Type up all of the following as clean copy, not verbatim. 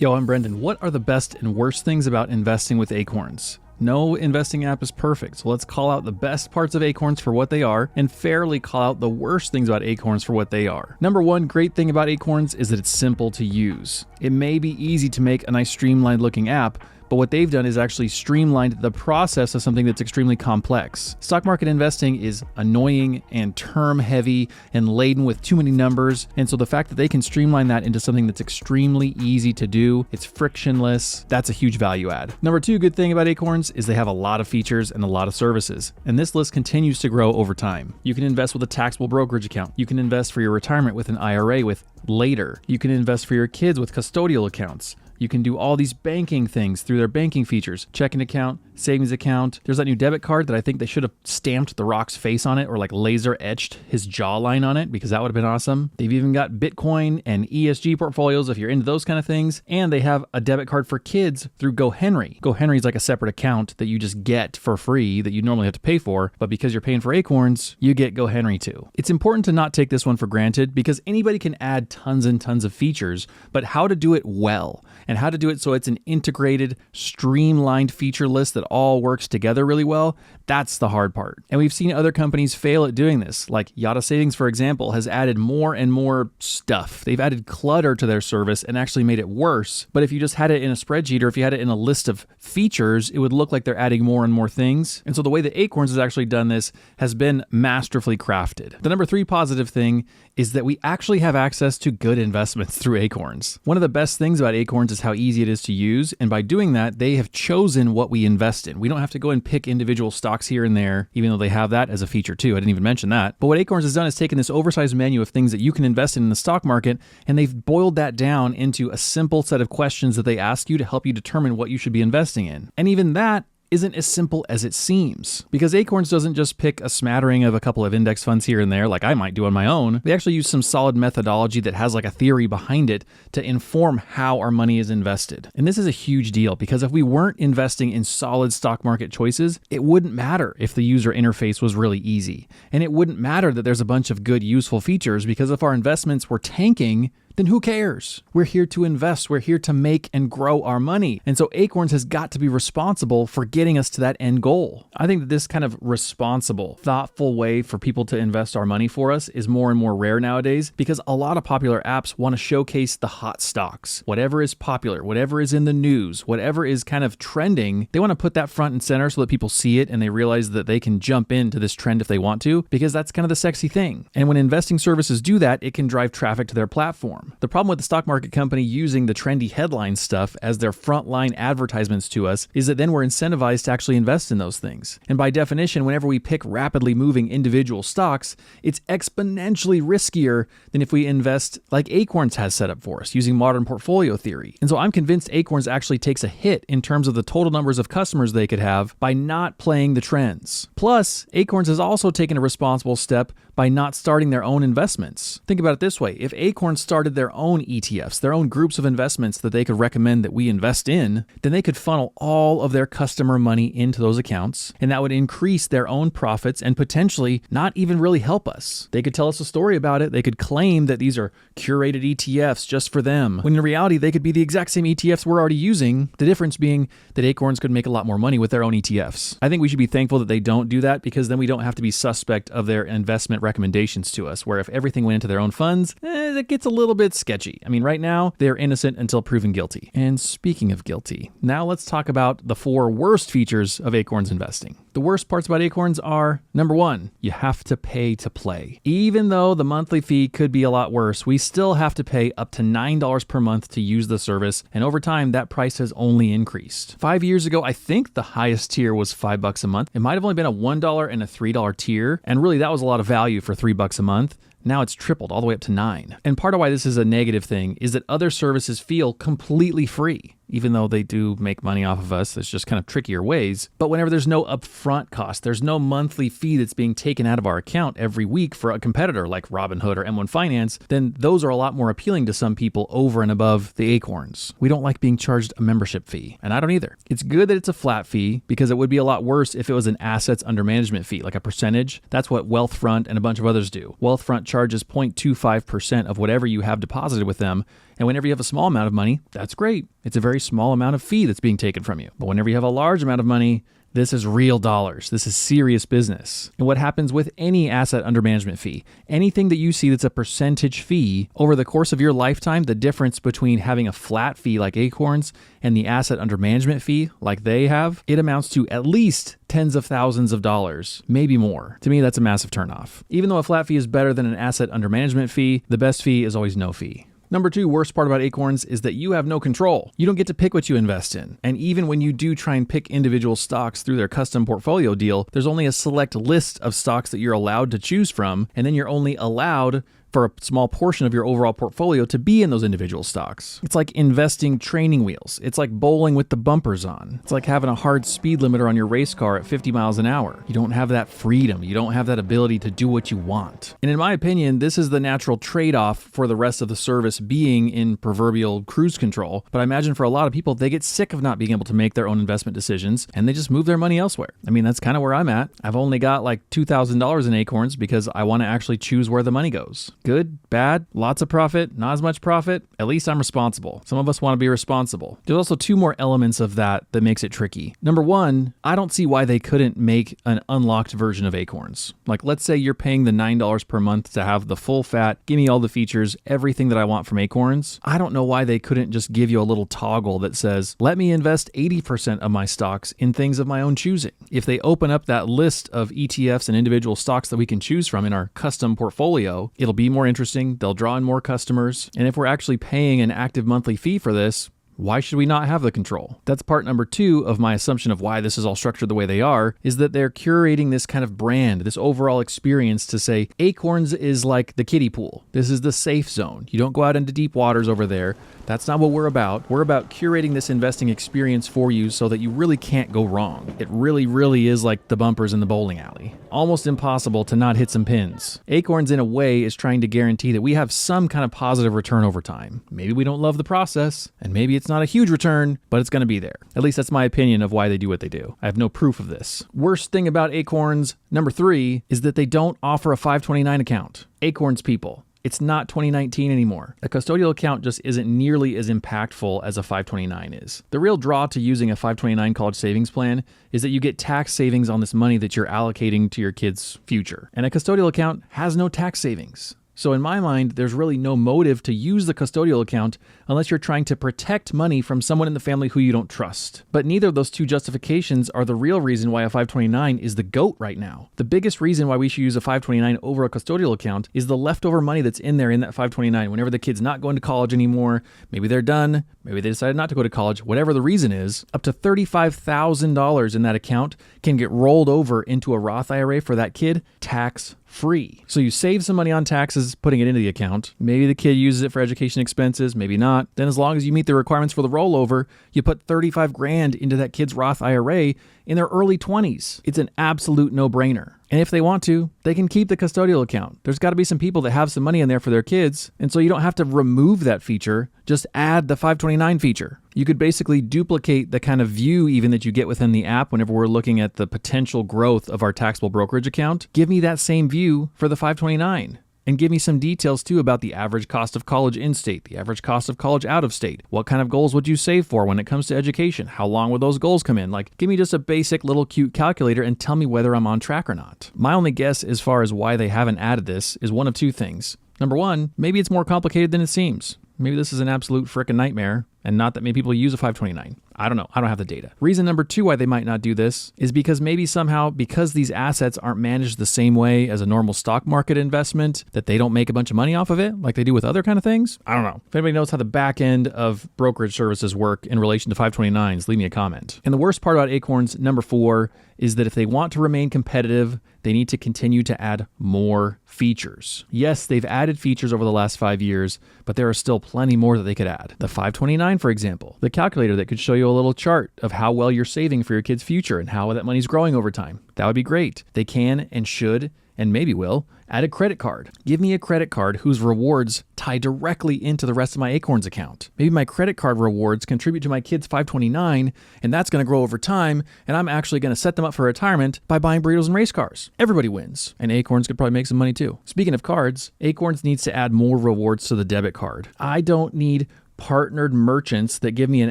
Yo, I'm Brendan. What are the best and worst things about investing with Acorns? No investing app is perfect, so let's call out the best parts of Acorns for what they are and fairly call out the worst things about Acorns for what they are. Number one great thing about Acorns is that it's simple to use. It may be easy to make a nice streamlined looking app, but what they've done is actually streamlined the process of something that's extremely complex. Stock market investing is annoying and term heavy and laden with too many numbers. And so the fact that they can streamline that into something that's extremely easy to do, it's frictionless, that's a huge value add. Number two good thing about Acorns is they have a lot of features and a lot of services. And this list continues to grow over time. You can invest with a taxable brokerage account. You can invest for your retirement with an IRA with Later. You can invest for your kids with custodial accounts. You can do all these banking things through their banking features. Checking account, savings account. There's that new debit card that I think they should have stamped The Rock's face on it or like laser etched his jawline on it because that would have been awesome. They've even got Bitcoin and ESG portfolios if you're into those kind of things. And they have a debit card for kids through GoHenry. GoHenry is like a separate account that you just get for free that you normally have to pay for. But because you're paying for Acorns, you get GoHenry too. It's important to not take this one for granted because anybody can add tons and tons of features, but how to do it well and how to do it so it's an integrated, streamlined feature list that all works together really well, that's the hard part. And we've seen other companies fail at doing this. Like Yada Savings, for example, has added more and more stuff. They've added clutter to their service and actually made it worse. But if you just had it in a spreadsheet or if you had it in a list of features, it would look like they're adding more and more things. And so the way that Acorns has actually done this has been masterfully crafted. The number three positive thing is that we actually have access to good investments through Acorns. One of the best things about Acorns is how easy it is to use, and by doing that, they have chosen what we invest in. We don't have to go and pick individual stocks here and there, even though they have that as a feature too. I didn't even mention that. But what Acorns has done is taken this oversized menu of things that you can invest in the stock market, and they've boiled that down into a simple set of questions that they ask you to help you determine what you should be investing in. And even that isn't as simple as it seems, because Acorns doesn't just pick a smattering of a couple of index funds here and there like I might do on my own. They actually use some solid methodology that has like a theory behind it to inform how our money is invested. And this is a huge deal because if we weren't investing in solid stock market choices, it wouldn't matter if the user interface was really easy. And it wouldn't matter that there's a bunch of good useful features because if our investments were tanking, then who cares? We're here to invest. We're here to make and grow our money. And so Acorns has got to be responsible for getting us to that end goal. I think that this kind of responsible, thoughtful way for people to invest our money for us is more and more rare nowadays because a lot of popular apps want to showcase the hot stocks. Whatever is popular, whatever is in the news, whatever is kind of trending, they want to put that front and center so that people see it and they realize that they can jump into this trend if they want to because that's kind of the sexy thing. And when investing services do that, it can drive traffic to their platform. The problem with the stock market company using the trendy headline stuff as their frontline advertisements to us is that then we're incentivized to actually invest in those things. And by definition, whenever we pick rapidly moving individual stocks, it's exponentially riskier than if we invest like Acorns has set up for us using modern portfolio theory. And so I'm convinced Acorns actually takes a hit in terms of the total numbers of customers they could have by not playing the trends. Plus, Acorns has also taken a responsible step by not starting their own investments. Think about it this way. If Acorns started their own ETFs, their own groups of investments that they could recommend that we invest in, then they could funnel all of their customer money into those accounts, and that would increase their own profits and potentially not even really help us. They could tell us a story about it. They could claim that these are curated ETFs just for them, when in reality, they could be the exact same ETFs we're already using, the difference being that Acorns could make a lot more money with their own ETFs. I think we should be thankful that they don't do that because then we don't have to be suspect of their investment recommendations to us, where if everything went into their own funds, that gets a little bit sketchy. I mean, right now, they're innocent until proven guilty. And speaking of guilty, now let's talk about the 4 worst features of Acorns investing. The worst parts about Acorns are, number 1, you have to pay to play. Even though the monthly fee could be a lot worse, we still have to pay up to $9 per month to use the service, and over time, that price has only increased. 5 years ago, I think the highest tier was $5 a month. It might have only been a $1 and a $3 tier, and really that was a lot of value for $3 a month. Now it's tripled all the way up to $9. And part of why this is a negative thing is that other services feel completely free. Even though they do make money off of us, it's just kind of trickier ways. But whenever there's no upfront cost, there's no monthly fee that's being taken out of our account every week for a competitor like Robinhood or M1 Finance, then those are a lot more appealing to some people over and above the Acorns. We don't like being charged a membership fee, and I don't either. It's good that it's a flat fee because it would be a lot worse if it was an assets under management fee, like a percentage. That's what Wealthfront and a bunch of others do. Wealthfront charges 0.25% of whatever you have deposited with them, And whenever you have a small amount of money, that's great. It's a very small amount of fee that's being taken from you. But whenever you have a large amount of money, this is real dollars. This is serious business. And what happens with any asset under management fee, anything that you see that's a percentage fee over the course of your lifetime, the difference between having a flat fee like Acorns and the asset under management fee like they have, it amounts to at least tens of thousands of dollars, maybe more. To me, that's a massive turnoff. Even though a flat fee is better than an asset under management fee, the best fee is always no fee. Number two, worst part about Acorns is that you have no control. You don't get to pick what you invest in. And even when you do try and pick individual stocks through their custom portfolio deal, there's only a select list of stocks that you're allowed to choose from, and then you're only allowed for a small portion of your overall portfolio to be in those individual stocks. It's like investing training wheels. It's like bowling with the bumpers on. It's like having a hard speed limiter on your race car at 50 miles an hour. You don't have that freedom. You don't have that ability to do what you want. And in my opinion, this is the natural trade-off for the rest of the service being in proverbial cruise control. But I imagine for a lot of people, they get sick of not being able to make their own investment decisions and they just move their money elsewhere. I mean, that's kind of where I'm at. I've only got like $2,000 in Acorns because I want to actually choose where the money goes. Good, bad, lots of profit, not as much profit. At least I'm responsible. Some of us want to be responsible. There's also two more elements of that makes it tricky. Number one, I don't see why they couldn't make an unlocked version of Acorns. Like, let's say you're paying the $9 per month to have the full fat, give me all the features, everything that I want from Acorns. I don't know why they couldn't just give you a little toggle that says, let me invest 80% of my stocks in things of my own choosing. If they open up that list of ETFs and individual stocks that we can choose from in our custom portfolio, it'll be more interesting. They'll draw in more customers. And if we're actually paying an active monthly fee for this, why should we not have the control? That's part number two of my assumption of why this is all structured the way they are, is that they're curating this kind of brand, this overall experience to say Acorns is like the kiddie pool. This is the safe zone. You don't go out into deep waters over there. That's not what we're about. We're about curating this investing experience for you so that you really can't go wrong. It really, really is like the bumpers in the bowling alley. Almost impossible to not hit some pins. Acorns, in a way, is trying to guarantee that we have some kind of positive return over time. Maybe we don't love the process, and maybe it's not a huge return, but it's going to be there. At least that's my opinion of why they do what they do. I have no proof of this. Worst thing about Acorns, number three, is that they don't offer a 529 account. Acorns people. It's not 2019 anymore. A custodial account just isn't nearly as impactful as a 529 is. The real draw to using a 529 college savings plan is that you get tax savings on this money that you're allocating to your kid's future. And a custodial account has no tax savings. So in my mind, there's really no motive to use the custodial account unless you're trying to protect money from someone in the family who you don't trust. But neither of those two justifications are the real reason why a 529 is the GOAT right now. The biggest reason why we should use a 529 over a custodial account is the leftover money that's in there in that 529. Whenever the kid's not going to college anymore, maybe they're done, maybe they decided not to go to college, whatever the reason is, up to $35,000 in that account can get rolled over into a Roth IRA for that kid tax-free. So you save some money on taxes putting it into the account. Maybe the kid uses it for education expenses, maybe not. Then as long as you meet the requirements for the rollover, you put 35 grand into that kid's Roth IRA in their early 20s. It's an absolute no-brainer. And if they want to, they can keep the custodial account. There's got to be some people that have some money in there for their kids. And so you don't have to remove that feature, just add the 529 feature. You could basically duplicate the kind of view even that you get within the app whenever we're looking at the potential growth of our taxable brokerage account. Give me that same view for the 529. And give me some details too about the average cost of college in-state, the average cost of college out-of-state. What kind of goals would you save for when it comes to education? How long would those goals come in? Like, give me just a basic little cute calculator and tell me whether I'm on track or not. My only guess as far as why they haven't added this is one of two things. Number one, maybe it's more complicated than it seems. Maybe this is an absolute frickin' nightmare and not that many people use a 529. I don't know. I don't have the data. Reason number two why they might not do this is because maybe somehow, because these assets aren't managed the same way as a normal stock market investment, that they don't make a bunch of money off of it like they do with other kind of things. I don't know. If anybody knows how the back end of brokerage services work in relation to 529s, leave me a comment. And the worst part about Acorns, number four, is that if they want to remain competitive, they need to continue to add more features. Yes, they've added features over the last 5 years, but there are still plenty more that they could add. The 529, for example, the calculator that could show you a little chart of how well you're saving for your kid's future and how that money's growing over time. That would be great. They can and should and maybe will, add a credit card. Give me a credit card whose rewards tie directly into the rest of my Acorns account. Maybe my credit card rewards contribute to my kid's 529, and that's going to grow over time, and I'm actually going to set them up for retirement by buying burritos and race cars. Everybody wins, and Acorns could probably make some money too. Speaking of cards, Acorns needs to add more rewards to the debit card. I don't need partnered merchants that give me an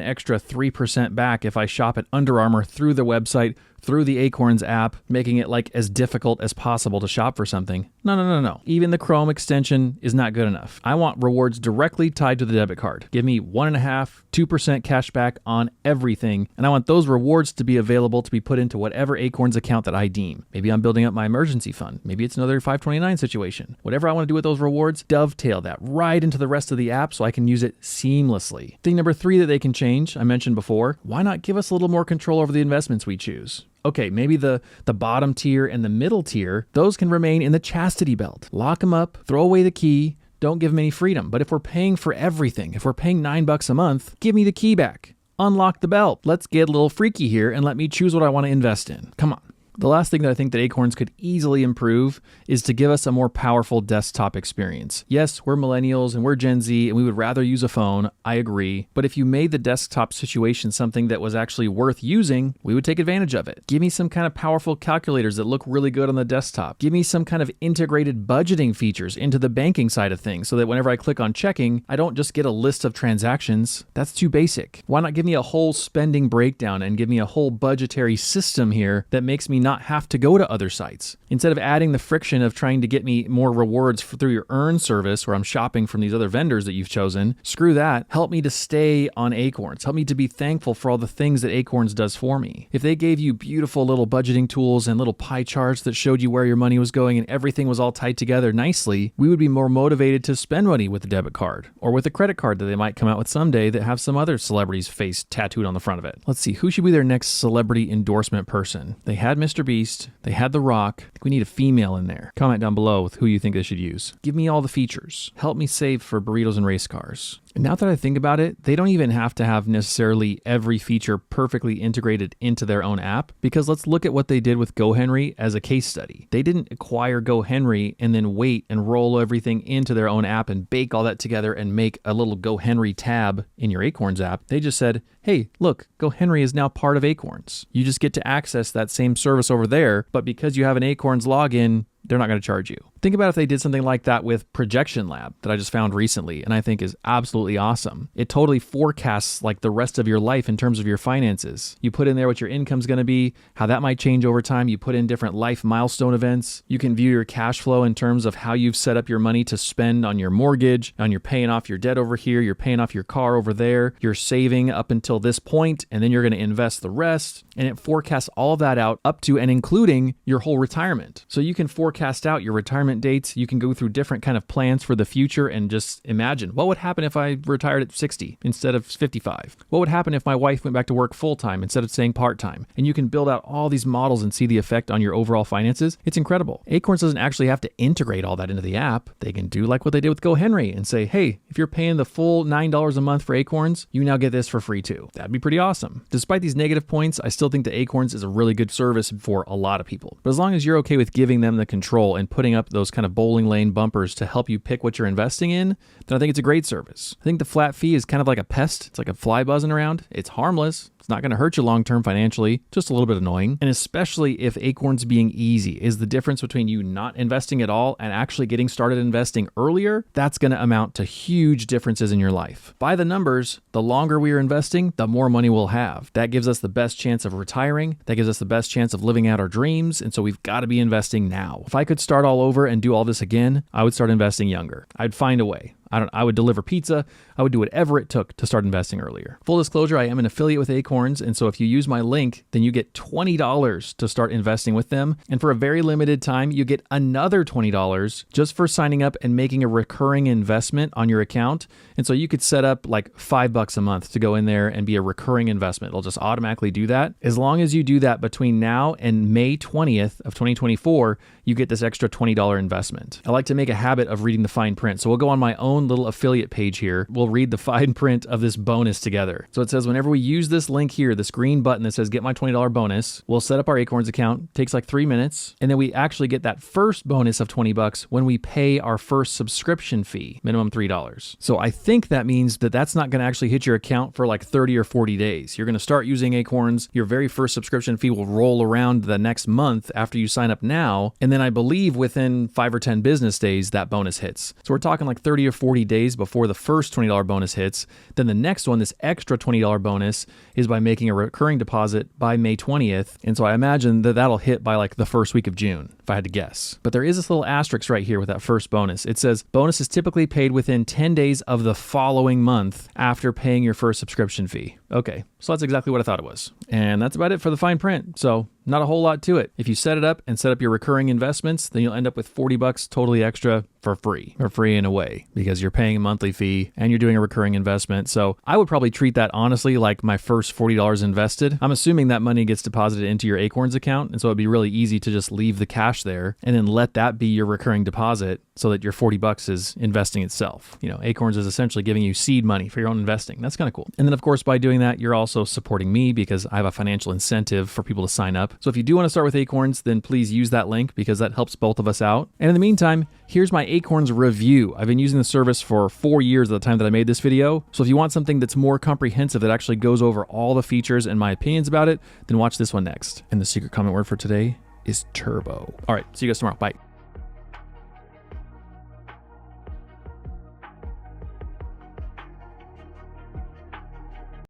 extra 3% back if I shop at Under Armour through the website, through the Acorns app, making it like as difficult as possible to shop for something. No. Even the Chrome extension is not good enough. I want rewards directly tied to the debit card. Give me 1.5%, 2% cash back on everything. And I want those rewards to be available to be put into whatever Acorns account that I deem. Maybe I'm building up my emergency fund. Maybe it's another 529 situation. Whatever I want to do with those rewards, dovetail that right into the rest of the app so I can use it seamlessly. Thing number 3 that they can change, I mentioned before, why not give us a little more control over the investments we choose? Okay, maybe the bottom tier and the middle tier, those can remain in the chastity belt. Lock them up, throw away the key, don't give them any freedom. But if we're paying for everything, if we're paying $9 a month, give me the key back. Unlock the belt. Let's get a little freaky here and let me choose what I want to invest in. Come on. The last thing that I think that Acorns could easily improve is to give us a more powerful desktop experience. Yes, we're millennials and we're Gen Z and we would rather use a phone, I agree. But if you made the desktop situation something that was actually worth using, we would take advantage of it. Give me some kind of powerful calculators that look really good on the desktop. Give me some kind of integrated budgeting features into the banking side of things so that whenever I click on checking, I don't just get a list of transactions. That's too basic. Why not give me a whole spending breakdown and give me a whole budgetary system here that makes me not have to go to other sites? Instead of adding the friction of trying to get me more rewards through your earn service where I'm shopping from these other vendors that you've chosen, screw that. Help me to stay on Acorns. Help me to be thankful for all the things that Acorns does for me. If they gave you beautiful little budgeting tools and little pie charts that showed you where your money was going and everything was all tied together nicely, we would be more motivated to spend money with a debit card or with a credit card that they might come out with someday that have some other celebrity's face tattooed on the front of it. Let's see, who should be their next celebrity endorsement person? They had Mr. Beast, they had The Rock. I think we need a female in there. Comment down below with who you think they should use. Give me all the features. Help me save for burritos and race cars. And now that I think about it, they don't even have to have necessarily every feature perfectly integrated into their own app, because let's look at what they did with GoHenry as a case study. They didn't acquire GoHenry and then wait and roll everything into their own app and bake all that together and make a little GoHenry tab in your Acorns app. They just said, hey, look, GoHenry is now part of Acorns. You just get to access that same service over there, but because you have an Acorns login, they're not going to charge you. Think about if they did something like that with Projection Lab that I just found recently and I think is absolutely awesome. It totally forecasts like the rest of your life in terms of your finances. You put in there what your income's going to be, how that might change over time. You put in different life milestone events. You can view your cash flow in terms of how you've set up your money to spend on your mortgage, on your paying off your debt over here, you're paying off your car over there, you're saving up until this point, and then you're going to invest the rest. And it forecasts all of that out up to and including your whole retirement. So you can forecast out your retirement dates. You can go through different kind of plans for the future and just imagine what would happen if I retired at 60 instead of 55? What would happen if my wife went back to work full-time instead of staying part-time? And you can build out all these models and see the effect on your overall finances. It's incredible. Acorns doesn't actually have to integrate all that into the app. They can do like what they did with GoHenry and say, hey, if you're paying the full $9 a month for Acorns, you now get this for free too. That'd be pretty awesome. Despite these negative points, I still think that Acorns is a really good service for a lot of people. But as long as you're okay with giving them the control and putting up those kind of bowling lane bumpers to help you pick what you're investing in, then I think it's a great service. I think the flat fee is kind of like a pest. It's like a fly buzzing around. It's harmless. It's not going to hurt you long-term financially, just a little bit annoying. And especially if Acorns being easy is the difference between you not investing at all and actually getting started investing earlier, that's going to amount to huge differences in your life. By the numbers, the longer we are investing, the more money we'll have. That gives us the best chance of retiring. That gives us the best chance of living out our dreams. And so we've got to be investing now. If I could start all over and do all this again, I would start investing younger. I'd find a way. I would deliver pizza. I would do whatever it took to start investing earlier. Full disclosure, I am an affiliate with Acorns, and so if you use my link, then you get $20 to start investing with them. And for a very limited time, you get another $20 just for signing up and making a recurring investment on your account. And so you could set up like $5 a month to go in there and be a recurring investment. It'll just automatically do that. As long as you do that between now and May 20th of 2024, you get this extra $20 investment. I like to make a habit of reading the fine print. So we'll go on my own own little affiliate page here. We'll read the fine print of this bonus together. So it says whenever we use this link here, this green button that says get my $20 bonus, we'll set up our Acorns account. Takes like 3 minutes. And then we actually get that first bonus of $20 when we pay our first subscription fee, minimum $3. So I think that means that that's not going to actually hit your account for like 30 or 40 days. You're going to start using Acorns. Your very first subscription fee will roll around the next month after you sign up now. And then I believe within 5 or 10 business days, that bonus hits. So we're talking like 30 or 40 days before the first $20 bonus hits. Then the next one, this extra $20 bonus, is by making a recurring deposit by May 20th. And so I imagine that that'll hit by like the first week of June, if I had to guess. But there is this little asterisk right here with that first bonus. It says bonus is typically paid within 10 days of the following month after paying your first subscription fee. Okay, so that's exactly what I thought it was. And that's about it for the fine print. So not a whole lot to it. If you set it up and set up your recurring investments, then you'll end up with $40 totally extra for free in a way, because you're paying a monthly fee and you're doing a recurring investment. So I would probably treat that honestly like my first $40 invested. I'm assuming that money gets deposited into your Acorns account. And so it'd be really easy to just leave the cash there and then let that be your recurring deposit so that your $40 is investing itself. You know, Acorns is essentially giving you seed money for your own investing. That's kind of cool. And then of course, by doing that, you're also supporting me because I have a financial incentive for people to sign up. So if you do want to start with Acorns, then please use that link because that helps both of us out. And in the meantime, here's my Acorns review. I've been using the service for 4 years at the time that I made this video. So if you want something that's more comprehensive, that actually goes over all the features and my opinions about it, then watch this one next. And the secret comment word for today is turbo. All right, see you guys tomorrow. Bye.